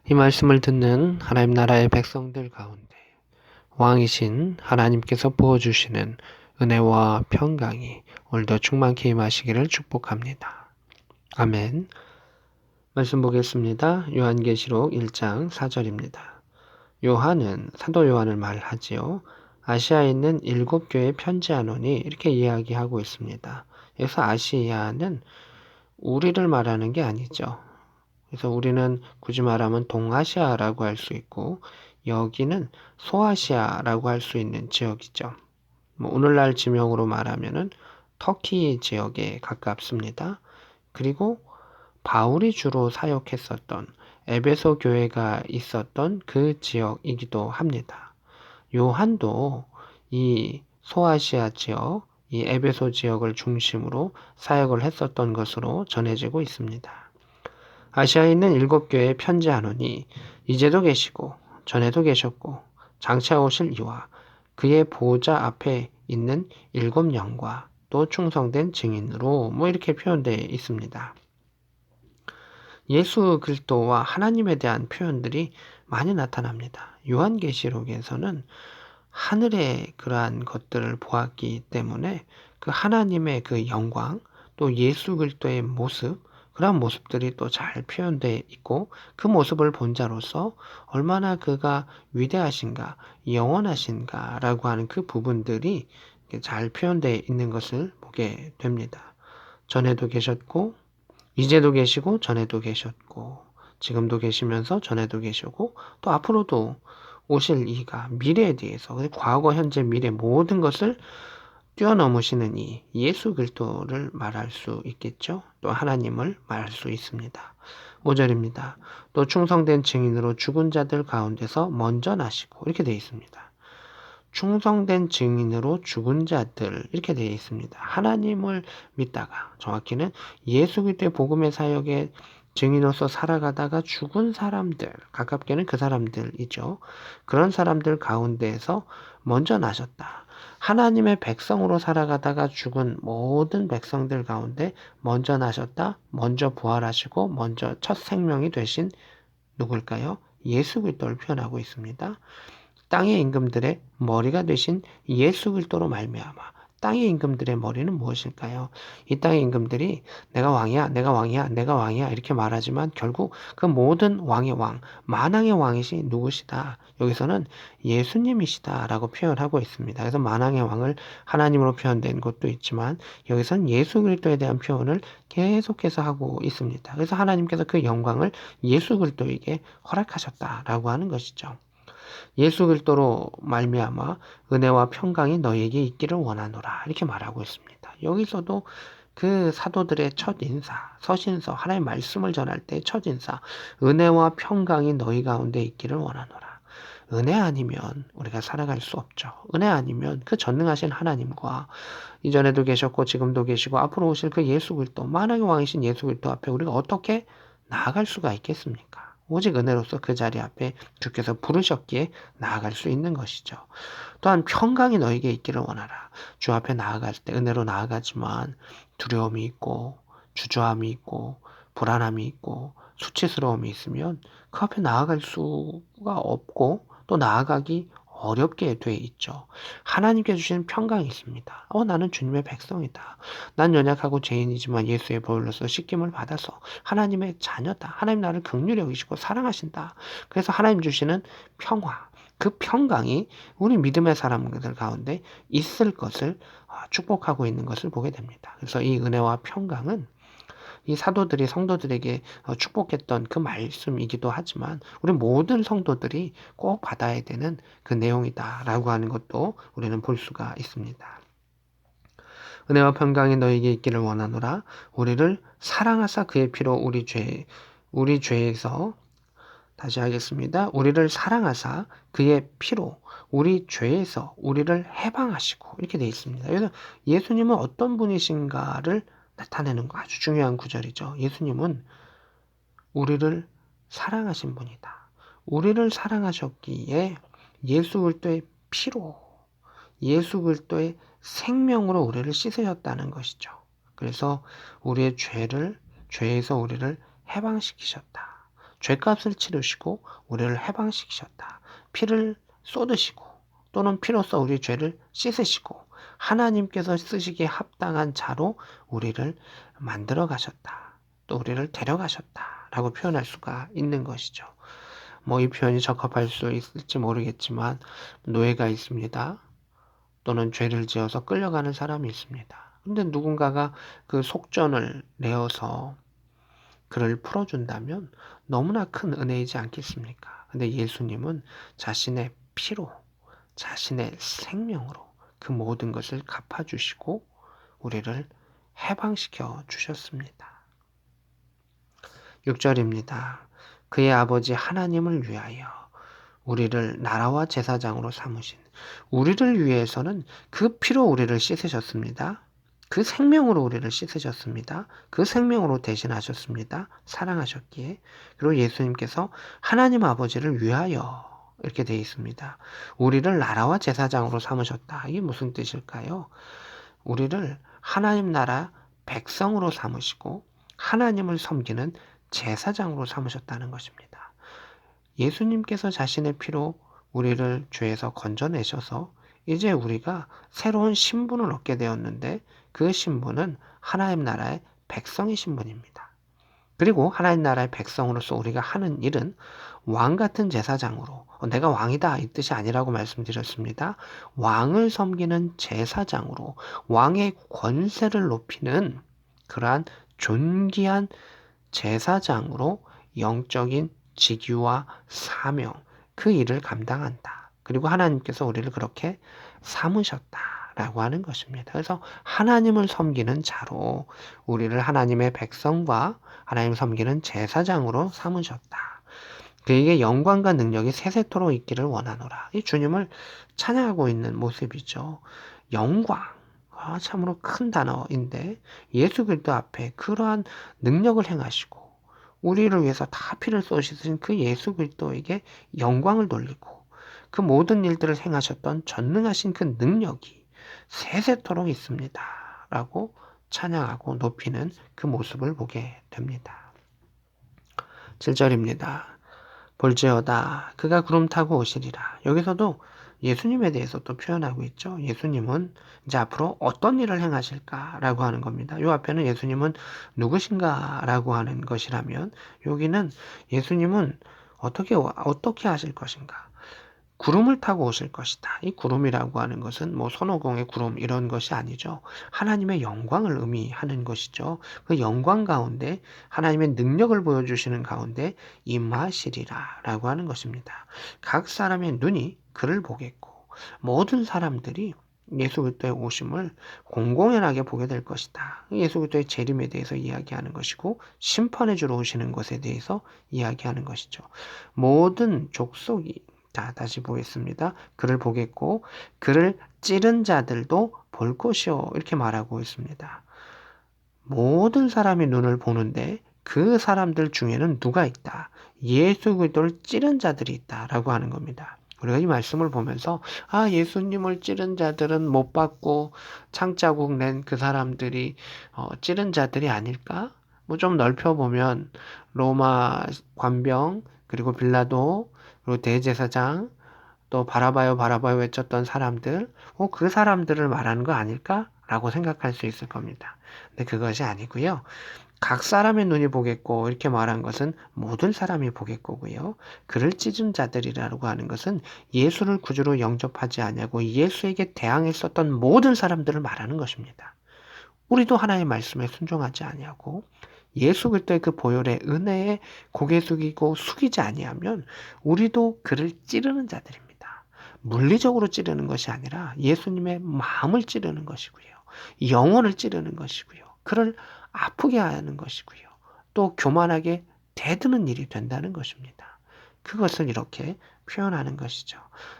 이 말씀을 듣는 하나님 나라의 백성들 가운데 왕이신 하나님께서 부어주시는 은혜와 평강이 오늘도 충만케 임하시기를 축복합니다. 아멘. 말씀 보겠습니다. 요한계시록 1장 4절입니다. 요한은 사도 요한을 말하지요. 아시아에 있는 7교회에 편지하노니 이렇게 이야기하고 있습니다. 여기서 아시아는 우리를 말하는 게 아니죠. 그래서 우리는 굳이 말하면 동아시아라고 할 수 있고 여기는 소아시아라고 할 수 있는 지역이죠. 오늘날 지명으로 말하면은 터키 지역에 가깝습니다. 그리고 바울이 주로 사역했었던 에베소 교회가 있었던 그 지역이기도 합니다. 요한도 이 소아시아 지역, 이 에베소 지역을 중심으로 사역을 했었던 것으로 전해지고 있습니다. 아시아에 있는 7교회에 편지하노니 이제도 계시고 전에도 계셨고 장차 오실 이와 그의 보호자 앞에 있는 7영과 또 충성된 증인으로 이렇게 표현되어 있습니다. 예수 그리스도와 하나님에 대한 표현들이 많이 나타납니다. 요한계시록에서는 하늘의 그러한 것들을 보았기 때문에 그 하나님의 그 영광, 또 예수 그리스도의 모습, 그런 모습들이 또 잘 표현되어 있고 그 모습을 본 자로서 얼마나 그가 위대하신가, 영원하신가라고 하는 그 부분들이 잘 표현되어 있는 것을 보게 됩니다. 전에도 계셨고 이제도 계시고 전에도 계셨고 지금도 계시면서 전에도 계시고 또 앞으로도 오실 이가 미래에 대해서 과거, 현재, 미래 모든 것을 뛰어넘으시는 이 예수 그리스도를 말할 수 있겠죠. 또 하나님을 말할 수 있습니다. 5절입니다. 또 충성된 증인으로 죽은 자들 가운데서 먼저 나시고 이렇게 되어 있습니다. 충성된 증인으로 죽은 자들 이렇게 되어 있습니다. 하나님을 믿다가 정확히는 예수 그리스도의 복음의 사역에 증인으로서 살아가다가 죽은 사람들, 가깝게는 그 사람들이죠. 그런 사람들 가운데에서 먼저 나셨다. 하나님의 백성으로 살아가다가 죽은 모든 백성들 가운데 먼저 나셨다, 먼저 부활하시고 먼저 첫 생명이 되신 누굴까요? 예수 그리스도를 표현하고 있습니다. 땅의 임금들의 머리가 되신 예수 그리스도로 말미암아 땅의 임금들의 머리는 무엇일까요? 이 땅의 임금들이 내가 왕이야, 내가 왕이야, 내가 왕이야 이렇게 말하지만 결국 그 모든 왕의 왕, 만왕의 왕이시 누구시다? 여기서는 예수님이시다라고 표현하고 있습니다. 그래서 만왕의 왕을 하나님으로 표현된 것도 있지만 여기서는 예수 그리스도에 대한 표현을 계속해서 하고 있습니다. 그래서 하나님께서 그 영광을 예수 그리스도에게 허락하셨다라고 하는 것이죠. 예수 그리스도로 말미암아 은혜와 평강이 너희에게 있기를 원하노라 이렇게 말하고 있습니다. 여기서도 그 사도들의 첫 인사, 서신서, 하나님의 말씀을 전할 때 첫 인사, 은혜와 평강이 너희 가운데 있기를 원하노라. 은혜 아니면 우리가 살아갈 수 없죠. 은혜 아니면 그 전능하신 하나님과 이전에도 계셨고 지금도 계시고 앞으로 오실 그 예수 그리스도, 만왕의 왕이신 예수 그리스도 앞에 우리가 어떻게 나아갈 수가 있겠습니까? 오직 은혜로서 그 자리 앞에 주께서 부르셨기에 나아갈 수 있는 것이죠. 또한 평강이 너에게 있기를 원하라. 주 앞에 나아갈 때 은혜로 나아가지만 두려움이 있고 주저함이 있고 불안함이 있고 수치스러움이 있으면 그 앞에 나아갈 수가 없고 또 나아가기 어렵게 돼 있죠. 하나님께 주시는 평강이 있습니다. 나는 주님의 백성이다. 난 연약하고 죄인이지만 예수의 보혈로서 씻김을 받아서 하나님의 자녀다. 하나님 나를 긍휼히 여기시고 사랑하신다. 그래서 하나님 주시는 평화, 그 평강이 우리 믿음의 사람들 가운데 있을 것을 축복하고 있는 것을 보게 됩니다. 그래서 이 은혜와 평강은 이 사도들이 성도들에게 축복했던 그 말씀이기도 하지만 우리 모든 성도들이 꼭 받아야 되는 그 내용이다라고 하는 것도 우리는 볼 수가 있습니다. 은혜와 평강이 너에게 있기를 원하노라. 우리를 사랑하사 그의 피로 우리 죄에서 다시 하겠습니다. 우리를 사랑하사 그의 피로 우리 죄에서 우리를 해방하시고 이렇게 되어 있습니다. 그래서 예수님은 어떤 분이신가를 나타내는 아주 중요한 구절이죠. 예수님은 우리를 사랑하신 분이다. 우리를 사랑하셨기에 예수 그리스도의 피로 예수 그리스도의 생명으로 우리를 씻으셨다는 것이죠. 그래서 우리의 죄에서 우리를 해방시키셨다. 죄값을 치르시고 우리를 해방시키셨다. 피를 쏟으시고 또는 피로써 우리 죄를 씻으시고 하나님께서 쓰시기에 합당한 자로 우리를 만들어 가셨다. 또 우리를 데려가셨다. 라고 표현할 수가 있는 것이죠. 뭐 이 표현이 적합할 수 있을지 모르겠지만 노예가 있습니다. 또는 죄를 지어서 끌려가는 사람이 있습니다. 근데 누군가가 그 속전을 내어서 그를 풀어준다면 너무나 큰 은혜이지 않겠습니까? 근데 예수님은 자신의 피로, 자신의 생명으로 그 모든 것을 갚아주시고 우리를 해방시켜 주셨습니다. 6절입니다. 그의 아버지 하나님을 위하여 우리를 나라와 제사장으로 삼으신 우리를 위해서는 그 피로 우리를 씻으셨습니다. 그 생명으로 우리를 씻으셨습니다. 그 생명으로 대신하셨습니다. 사랑하셨기에. 그리고 예수님께서 하나님 아버지를 위하여 이렇게 되어 있습니다. 우리를 나라와 제사장으로 삼으셨다. 이게 무슨 뜻일까요? 우리를 하나님 나라 백성으로 삼으시고 하나님을 섬기는 제사장으로 삼으셨다는 것입니다. 예수님께서 자신의 피로 우리를 죄에서 건져내셔서 이제 우리가 새로운 신분을 얻게 되었는데 그 신분은 하나님 나라의 백성의 신분입니다. 그리고 하나님 나라의 백성으로서 우리가 하는 일은 왕 같은 제사장으로 내가 왕이다 이 뜻이 아니라고 말씀드렸습니다. 왕을 섬기는 제사장으로 왕의 권세를 높이는 그러한 존귀한 제사장으로 영적인 직위와 사명, 그 일을 감당한다. 그리고 하나님께서 우리를 그렇게 삼으셨다라고 하는 것입니다. 그래서 하나님을 섬기는 자로 우리를 하나님의 백성과 하나님 섬기는 제사장으로 삼으셨다. 그에게 영광과 능력이 세세토록 있기를 원하노라. 이 주님을 찬양하고 있는 모습이죠. 영광. 참으로 큰 단어인데 예수 그리스도 앞에 그러한 능력을 행하시고 우리를 위해서 다 피를 쏟으신 그 예수 그리스도에게 영광을 돌리고 그 모든 일들을 행하셨던 전능하신 그 능력이 세세토록 있습니다. 라고 찬양하고 높이는 그 모습을 보게 됩니다. 7절입니다. 볼지어다 그가 구름 타고 오시리라. 여기서도 예수님에 대해서 또 표현하고 있죠. 예수님은 이제 앞으로 어떤 일을 행하실까라고 하는 겁니다. 요 앞에는 예수님은 누구신가라고 하는 것이라면 여기는 예수님은 어떻게 하실 것인가? 구름을 타고 오실 것이다. 이 구름이라고 하는 것은 뭐 손오공의 구름 이런 것이 아니죠. 하나님의 영광을 의미하는 것이죠. 그 영광 가운데 하나님의 능력을 보여주시는 가운데 임하시리라 라고 하는 것입니다. 각 사람의 눈이 그를 보겠고 모든 사람들이 예수 그리스도의 오심을 공공연하게 보게 될 것이다. 예수 그리스도의 재림에 대해서 이야기하는 것이고 심판해 주러 오시는 것에 대해서 이야기하는 것이죠. 모든 족속이 다시 보겠습니다. 그를 보겠고 그를 찌른 자들도 볼 것이요. 이렇게 말하고 있습니다. 모든 사람이 눈을 보는데 그 사람들 중에는 누가 있다. 예수 그리스도를 찌른 자들이 있다라고 하는 겁니다. 우리가 이 말씀을 보면서 예수님을 찌른 자들은 못 받고 창자국 낸 그 사람들이 찌른 자들이 아닐까? 뭐 좀 넓혀보면 로마 관병 그리고 빌라도 그리고 대제사장 또 바라바요 바라바요 외쳤던 사람들 그 사람들을 말하는 거 아닐까라고 생각할 수 있을 겁니다. 근데 그것이 아니고요. 각 사람의 눈이 보겠고 이렇게 말한 것은 모든 사람이 보겠고요. 그를 찢은 자들이라고 하는 것은 예수를 구주로 영접하지 아니하고 예수에게 대항했었던 모든 사람들을 말하는 것입니다. 우리도 하나님의 말씀에 순종하지 아니하고 예수 그리스도의 그 보혈의 은혜에 고개 숙이고 숙이지 아니하면 우리도 그를 찌르는 자들입니다. 물리적으로 찌르는 것이 아니라 예수님의 마음을 찌르는 것이고요. 영혼을 찌르는 것이고요. 그를 아프게 하는 것이고요. 또 교만하게 대드는 일이 된다는 것입니다. 그것을 이렇게 표현하는 것이죠.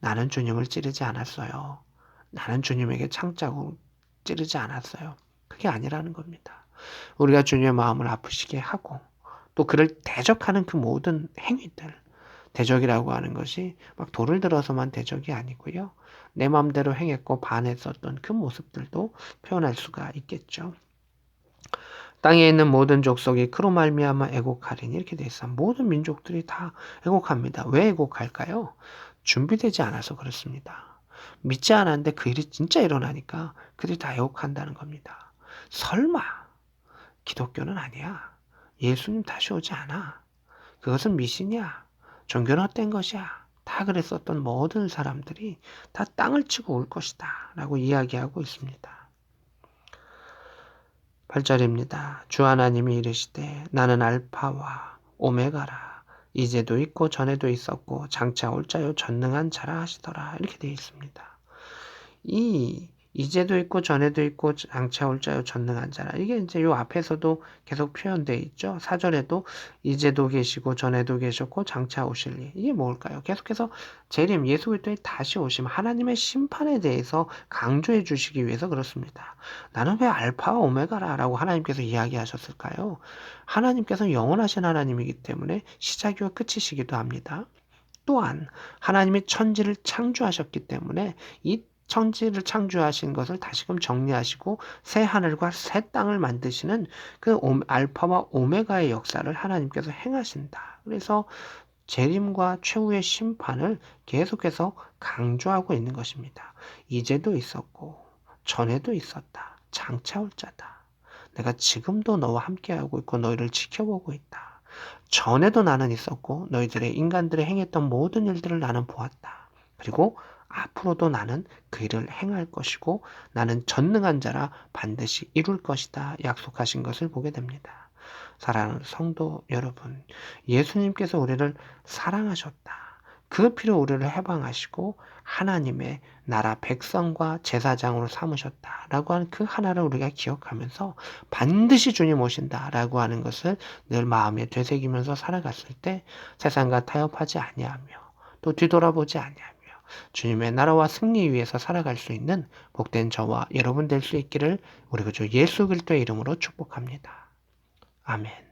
나는 주님을 찌르지 않았어요. 나는 주님에게 창자국 찌르지 않았어요. 그게 아니라는 겁니다. 우리가 주님의 마음을 아프시게 하고 또 그를 대적하는 그 모든 행위들, 대적이라고 하는 것이 막 돌을 들어서만 대적이 아니고요. 내 마음대로 행했고 반했었던 그 모습들도 표현할 수가 있겠죠. 땅에 있는 모든 족속이 그로 말미암아 애곡하리니 이렇게 돼 있어요. 모든 민족들이 다 애곡합니다. 왜 애곡할까요? 준비되지 않아서 그렇습니다. 믿지 않았는데 그 일이 진짜 일어나니까 그들이 다 애곡한다는 겁니다. 설마 기독교는 아니야. 예수님 다시 오지 않아. 그것은 미신이야. 종교는 헛된 것이야. 다 그랬었던 모든 사람들이 다 땅을 치고 올 것이다. 라고 이야기하고 있습니다. 8절입니다. 주 하나님이 이르시되 나는 알파와 오메가라. 이제도 있고 전에도 있었고 장차 올 자요 전능한 자라 하시더라. 이렇게 되어 있습니다. 이제도 있고 전에도 있고 장차 올 자요 전능한 자라. 이게 이제 요 앞에서도 계속 표현되어 있죠. 4절에도 이제도 계시고 전에도 계셨고 장차 오실리. 이게 뭘까요? 계속해서 재림, 예수 그리스도의 다시 오심, 하나님의 심판에 대해서 강조해 주시기 위해서 그렇습니다. 나는 왜 알파와 오메가라라고 하나님께서 이야기하셨을까요? 하나님께서는 영원하신 하나님이기 때문에 시작이와 끝이시기도 합니다. 또한 하나님이 천지를 창조하셨기 때문에 이 천지를 창조하신 것을 다시금 정리하시고 새 하늘과 새 땅을 만드시는 그 알파와 오메가의 역사를 하나님께서 행하신다. 그래서 재림과 최후의 심판을 계속해서 강조하고 있는 것입니다. 이제도 있었고 전에도 있었다. 장차 올 자다. 내가 지금도 너와 함께하고 있고 너희를 지켜보고 있다. 전에도 나는 있었고 너희들의 인간들의 행했던 모든 일들을 나는 보았다. 그리고 앞으로도 나는 그 일을 행할 것이고 나는 전능한 자라 반드시 이룰 것이다. 약속하신 것을 보게 됩니다. 사랑하는 성도 여러분, 예수님께서 우리를 사랑하셨다. 그 피로 우리를 해방하시고 하나님의 나라 백성과 제사장으로 삼으셨다라고 하는 그 하나를 우리가 기억하면서 반드시 주님 오신다라고 하는 것을 늘 마음에 되새기면서 살아갔을 때 세상과 타협하지 아니하며 또 뒤돌아보지 아니하며 주님의 나라와 승리 위해서 살아갈 수 있는 복된 저와 여러분 될 수 있기를 우리 구주 예수 그리스도의 이름으로 축복합니다. 아멘.